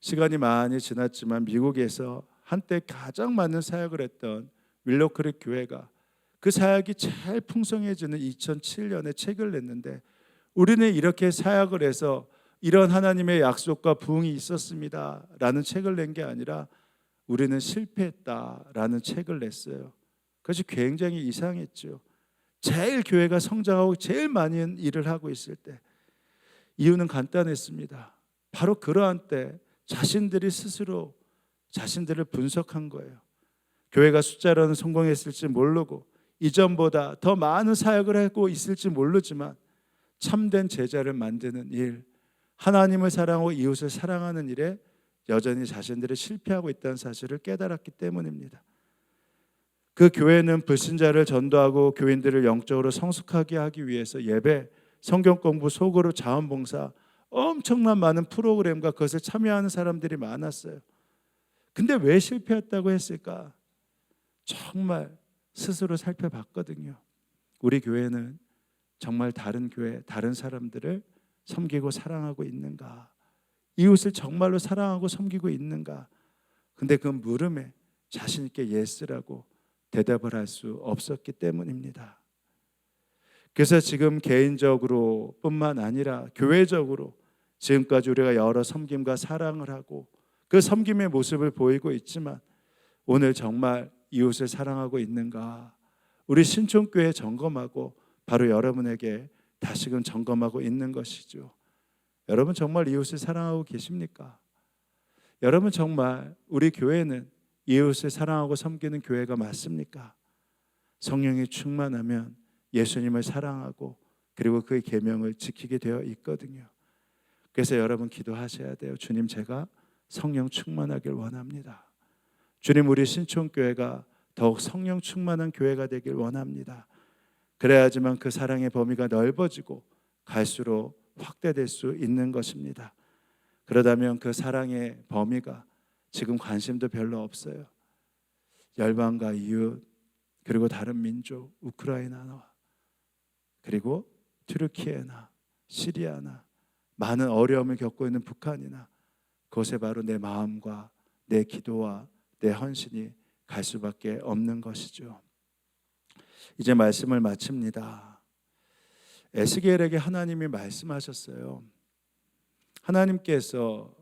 시간이 많이 지났지만 미국에서 한때 가장 많은 사역을 했던 윌로크릭 교회가 그 사역이 제일 풍성해지는 2007년에 책을 냈는데, 우리는 이렇게 사역을 해서 이런 하나님의 약속과 부흥이 있었습니다 라는 책을 낸 게 아니라 우리는 실패했다라는 책을 냈어요. 그것이 굉장히 이상했죠. 제일 교회가 성장하고 제일 많이 일을 하고 있을 때. 이유는 간단했습니다. 바로 그러한 때 자신들이 스스로 자신들을 분석한 거예요. 교회가 숫자로는 성공했을지 모르고 이전보다 더 많은 사역을 하고 있을지 모르지만 참된 제자를 만드는 일, 하나님을 사랑하고 이웃을 사랑하는 일에 여전히 자신들이 실패하고 있다는 사실을 깨달았기 때문입니다. 그 교회는 불신자를 전도하고 교인들을 영적으로 성숙하게 하기 위해서 예배, 성경 공부, 소그룹, 자원봉사, 엄청난 많은 프로그램과 그것을 참여하는 사람들이 많았어요. 근데 왜 실패했다고 했을까? 정말 스스로 살펴봤거든요. 우리 교회는 정말 다른 교회, 다른 사람들을 섬기고 사랑하고 있는가? 이웃을 정말로 사랑하고 섬기고 있는가? 근데 그 물음에 자신 있게 예스라고 대답을 할 수 없었기 때문입니다. 그래서 지금 개인적으로 뿐만 아니라 교회적으로 지금까지 우리가 여러 섬김과 사랑을 하고 그 섬김의 모습을 보이고 있지만 오늘 정말 이웃을 사랑하고 있는가? 우리 신촌교회 점검하고 바로 여러분에게 다시금 점검하고 있는 것이죠. 여러분 정말 이웃을 사랑하고 계십니까? 여러분 정말 우리 교회는 이웃을 사랑하고 섬기는 교회가 맞습니까? 성령이 충만하면 예수님을 사랑하고 그리고 그의 계명을 지키게 되어 있거든요. 그래서 여러분 기도하셔야 돼요. 주님, 제가 성령 충만하길 원합니다. 주님, 우리 신촌교회가 더욱 성령 충만한 교회가 되길 원합니다. 그래야지만 그 사랑의 범위가 넓어지고 갈수록 확대될 수 있는 것입니다. 그러다면 그 사랑의 범위가 지금 관심도 별로 없어요. 열방과 이웃, 그리고 다른 민족, 우크라이나나 그리고 튀르키예나 시리아나 많은 어려움을 겪고 있는 북한이나 그곳에 바로 내 마음과 내 기도와 내 헌신이 갈 수밖에 없는 것이죠. 이제 말씀을 마칩니다. 에스겔에게 하나님이 말씀하셨어요. 하나님께서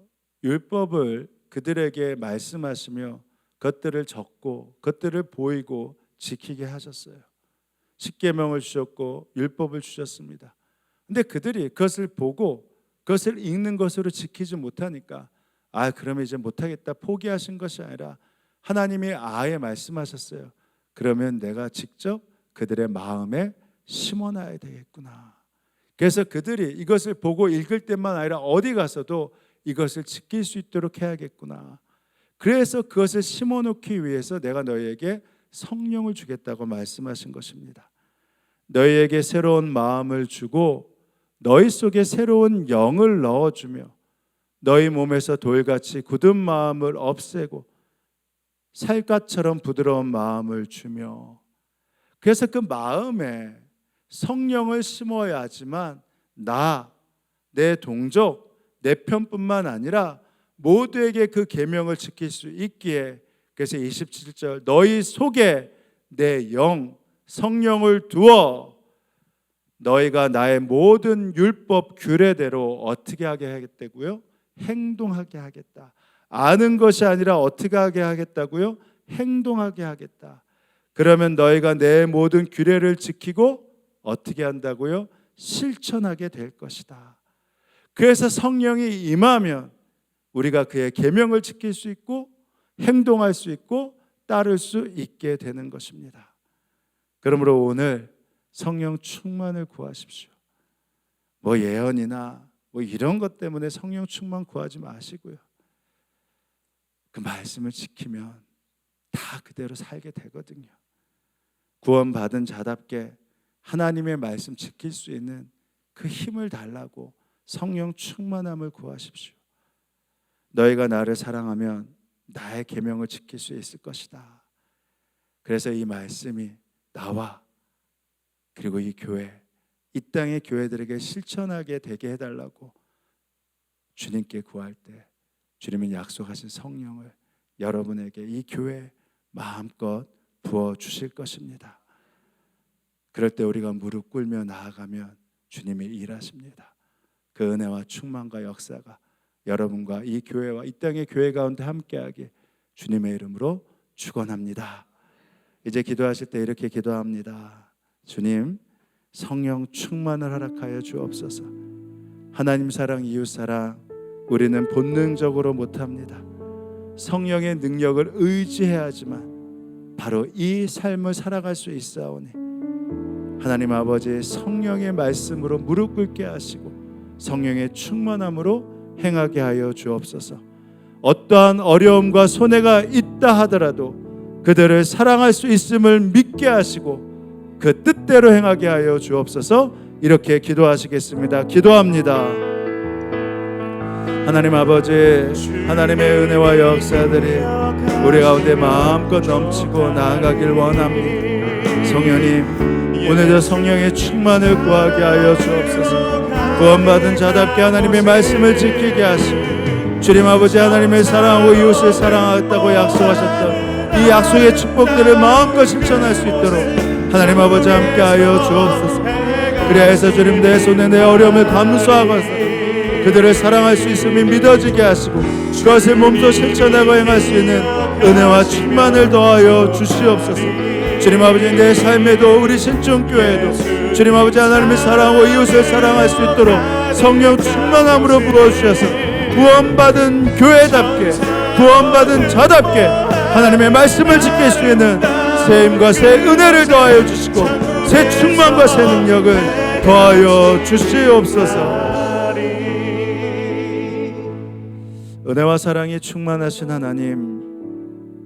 율법을 그들에게 말씀하시며 그것들을 적고 그것들을 보이고 지키게 하셨어요. 십계명을 주셨고 율법을 주셨습니다. 근데 그들이 그것을 보고 그것을 읽는 것으로 지키지 못하니까 그러면 이제 못하겠다 포기하신 것이 아니라 하나님이 아예 말씀하셨어요. 그러면 내가 직접 그들의 마음에 심어놔야 되겠구나. 그래서 그들이 이것을 보고 읽을 때만 아니라 어디 가서도 이것을 지킬 수 있도록 해야겠구나. 그래서 그것을 심어놓기 위해서 내가 너희에게 성령을 주겠다고 말씀하신 것입니다. 너희에게 새로운 마음을 주고 너희 속에 새로운 영을 넣어주며 너희 몸에서 돌같이 굳은 마음을 없애고 살갗처럼 부드러운 마음을 주며, 그래서 그 마음에 성령을 심어야지만 내 동족, 내 편뿐만 아니라 모두에게 그 계명을 지킬 수 있기에, 그래서 27절 너희 속에 내 영 성령을 두어 너희가 나의 모든 율법 규례대로 어떻게 하게 하겠다고요? 행동하게 하겠다. 아는 것이 아니라 어떻게 하게 하겠다고요? 행동하게 하겠다. 그러면 너희가 내 모든 규례를 지키고 어떻게 한다고요? 실천하게 될 것이다. 그래서 성령이 임하면 우리가 그의 계명을 지킬 수 있고 행동할 수 있고 따를 수 있게 되는 것입니다. 그러므로 오늘 성령 충만을 구하십시오. 예언이나 이런 것 때문에 성령 충만 구하지 마시고요. 그 말씀을 지키면 다 그대로 살게 되거든요. 구원받은 자답게 하나님의 말씀 지킬 수 있는 그 힘을 달라고 성령 충만함을 구하십시오. 너희가 나를 사랑하면 나의 계명을 지킬 수 있을 것이다. 그래서 이 말씀이 나와 그리고 이 교회, 이 땅의 교회들에게 실천하게 되게 해달라고 주님께 구할 때 주님은 약속하신 성령을 여러분에게 이 교회에 마음껏 부어주실 것입니다. 그럴 때 우리가 무릎 꿇며 나아가면 주님이 일하십니다. 그 은혜와 충만과 역사가 여러분과 이 교회와 이 땅의 교회 가운데 함께하게 주님의 이름으로 축원합니다. 이제 기도하실 때 이렇게 기도합니다. 주님, 성령 충만을 허락하여 주옵소서. 하나님 사랑, 이웃 사랑 우리는 본능적으로 못합니다. 성령의 능력을 의지해야지만 바로 이 삶을 살아갈 수 있사오니 하나님 아버지, 성령의 말씀으로 무릎 꿇게 하시고 성령의 충만함으로 행하게 하여 주옵소서. 어떠한 어려움과 손해가 있다 하더라도 그들을 사랑할 수 있음을 믿게 하시고 그 뜻대로 행하게 하여 주옵소서. 이렇게 기도하시겠습니다. 기도합니다. 하나님 아버지, 하나님의 은혜와 역사들이 우리 가운데 마음껏 넘치고 나아가길 원합니다. 성령님, 오늘도 성령의 충만을 구하게 하여 주옵소서. 구원받은 자답게 하나님의 말씀을 지키게 하시고 주님 아버지 하나님의 사랑하고 이웃을 사랑하겠다고 약속하셨던 이 약속의 축복들을 마음껏 실천할 수 있도록 하나님 아버지 함께 하여 주옵소서. 그리하여서 주님 내 손에 내 어려움을 감수하고서 그들을 사랑할 수 있음이 믿어지게 하시고 그것을 몸소 실천하고 행할 수 있는 은혜와 충만을 더하여 주시옵소서. 주님 아버지 내 삶에도 우리 신촌교회에도 주님 아버지 하나님을 사랑하고 이웃을 사랑할 수 있도록 성령 충만함으로 부어주셔서 구원받은 교회답게 구원받은 자답게 하나님의 말씀을 지킬 수 있는 새 힘과 새 은혜를 더하여 주시고 새 충만과 새 능력을 더하여 주시옵소서. 은혜와 사랑이 충만하신 하나님,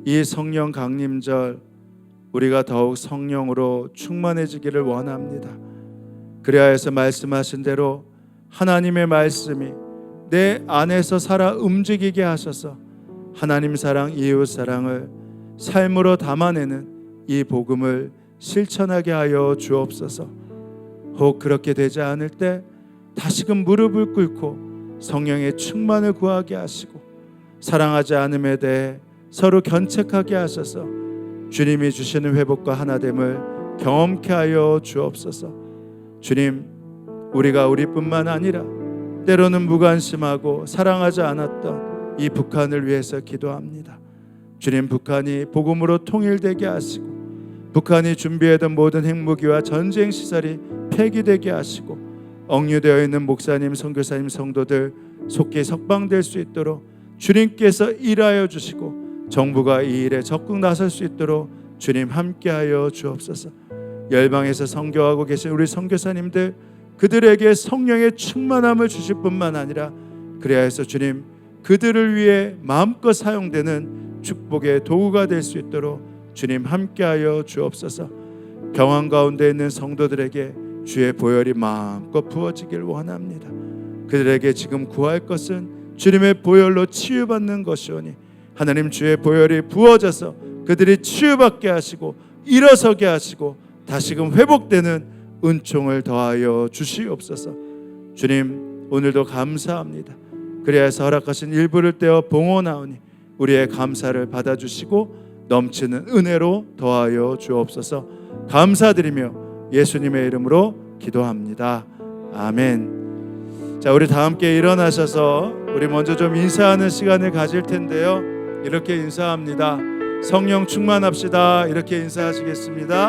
이 성령 강림절 우리가 더욱 성령으로 충만해지기를 원합니다. 그리하여서 말씀하신 대로 하나님의 말씀이 내 안에서 살아 움직이게 하셔서 하나님 사랑, 이웃 사랑을 삶으로 담아내는 이 복음을 실천하게 하여 주옵소서. 혹 그렇게 되지 않을 때 다시금 무릎을 꿇고 성령의 충만을 구하게 하시고 사랑하지 않음에 대해 서로 견책하게 하셔서 주님이 주시는 회복과 하나됨을 경험케 하여 주옵소서. 주님, 우리가 우리뿐만 아니라 때로는 무관심하고 사랑하지 않았던 이 북한을 위해서 기도합니다. 주님, 북한이 복음으로 통일되게 하시고 북한이 준비하던 모든 핵무기와 전쟁 시설이 폐기되게 하시고 억류되어 있는 목사님, 선교사님, 성도들 속히 석방될 수 있도록 주님께서 일하여 주시고 정부가 이 일에 적극 나설 수 있도록 주님 함께하여 주옵소서. 열방에서 선교하고 계신 우리 선교사님들 그들에게 성령의 충만함을 주실 뿐만 아니라 그리하여서 주님 그들을 위해 마음껏 사용되는 축복의 도구가 될 수 있도록 주님 함께하여 주옵소서. 경황 가운데 있는 성도들에게 주의 보혈이 마음껏 부어지길 원합니다. 그들에게 지금 구할 것은 주님의 보혈로 치유받는 것이오니 하나님 주의 보혈이 부어져서 그들이 치유받게 하시고 일어서게 하시고 다시금 회복되는 은총을 더하여 주시옵소서. 주님, 오늘도 감사합니다. 그리하여서 허락하신 일부를 떼어 봉헌하오니 우리의 감사를 받아주시고 넘치는 은혜로 더하여 주옵소서. 감사드리며 예수님의 이름으로 기도합니다. 아멘. 자, 우리 다 함께 일어나셔서 우리 먼저 좀 인사하는 시간을 가질 텐데요. 이렇게 인사합니다. 성령 충만합시다. 이렇게 인사하시겠습니다.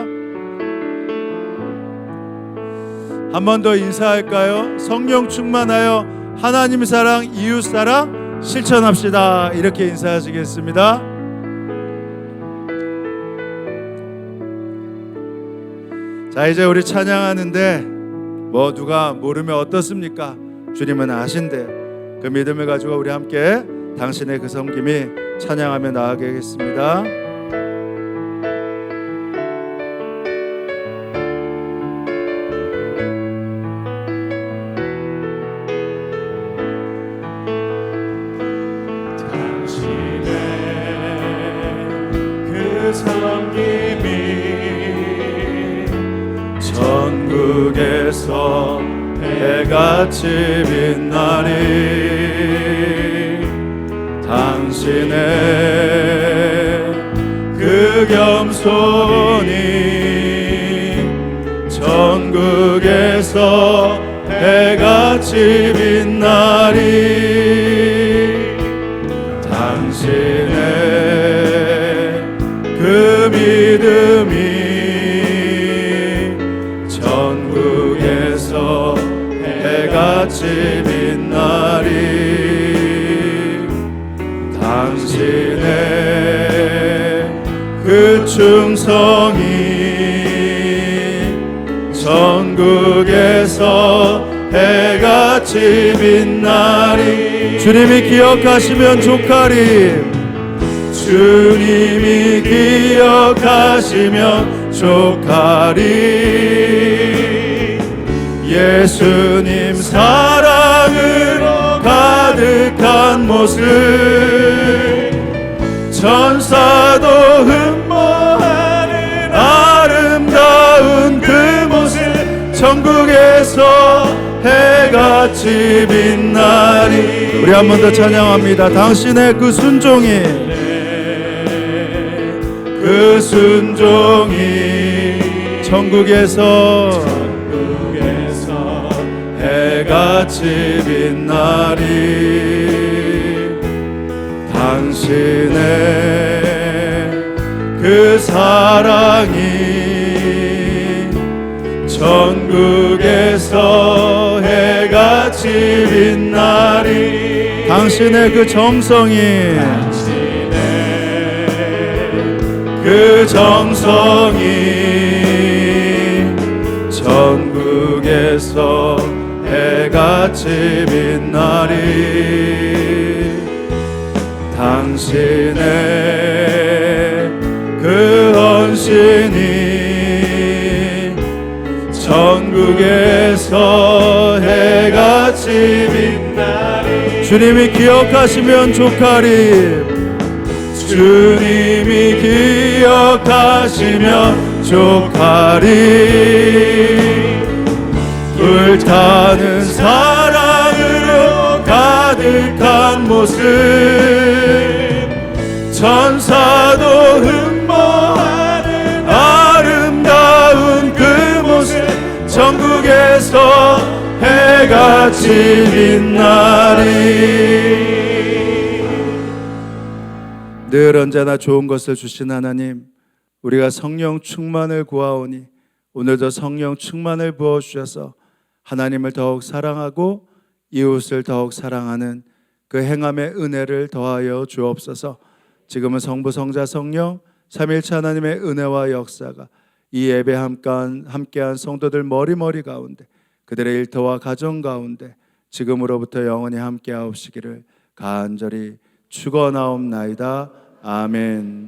한 번 더 인사할까요? 성령 충만하여 하나님 사랑, 이웃 사랑 실천합시다. 이렇게 인사하시겠습니다. 자, 이제 우리 찬양하는데 누가 모르면 어떻습니까? 주님은 아신대요. 그 믿음을 가지고 우리 함께 당신의 그 섬김이 찬양하며 나아가겠습니다. 당신의 그 섬김이 전국에서 해같이 빛나리. 당신의 그 겸손이 전국에서 해같이 빛나리. 당신의 그 믿음이 전국에서 해같이 빛나리. 당신의 그 충성이 전국에서 해같이 빛나리. 주님이 기억하시면 족하리. 주님이 기억하시면 족하리. 예수님 사랑으로 가득한 모습 천사도 흠모하는 아름다운 그 해같이 빛나리. 우리 한 번 더 찬양합니다. 당신의 그 순종이, 그 순종이 천국에서 해같이 빛나리. 당신의 그 사랑이 천국에서 해같이 빛나리. 당신의 그 정성이, 그 정성이 천국에서 해같이 빛나리. 당신의 그 헌신이 천국에서 해같이 빛나리. 주님이 기억하시면 족하리. 주님이 기억하시면 족하리. 불타는 사랑으로 가득한 모습, 천사도 흠모하는 아름다운 그 모습, 천국에서 해같이 빛나리. 늘 언제나 좋은 것을 주신 하나님, 우리가 성령 충만을 구하오니 오늘도 성령 충만을 부어주셔서 하나님을 더욱 사랑하고 이웃을 더욱 사랑하는 그 행함의 은혜를 더하여 주옵소서. 지금은 성부, 성자, 성령 삼일체 하나님의 은혜와 역사가 이 예배 함께한 성도들 머리머리 가운데, 그들의 일터와 가정 가운데 지금으로부터 영원히 함께하옵시기를 간절히 축원하옵나이다. 아멘.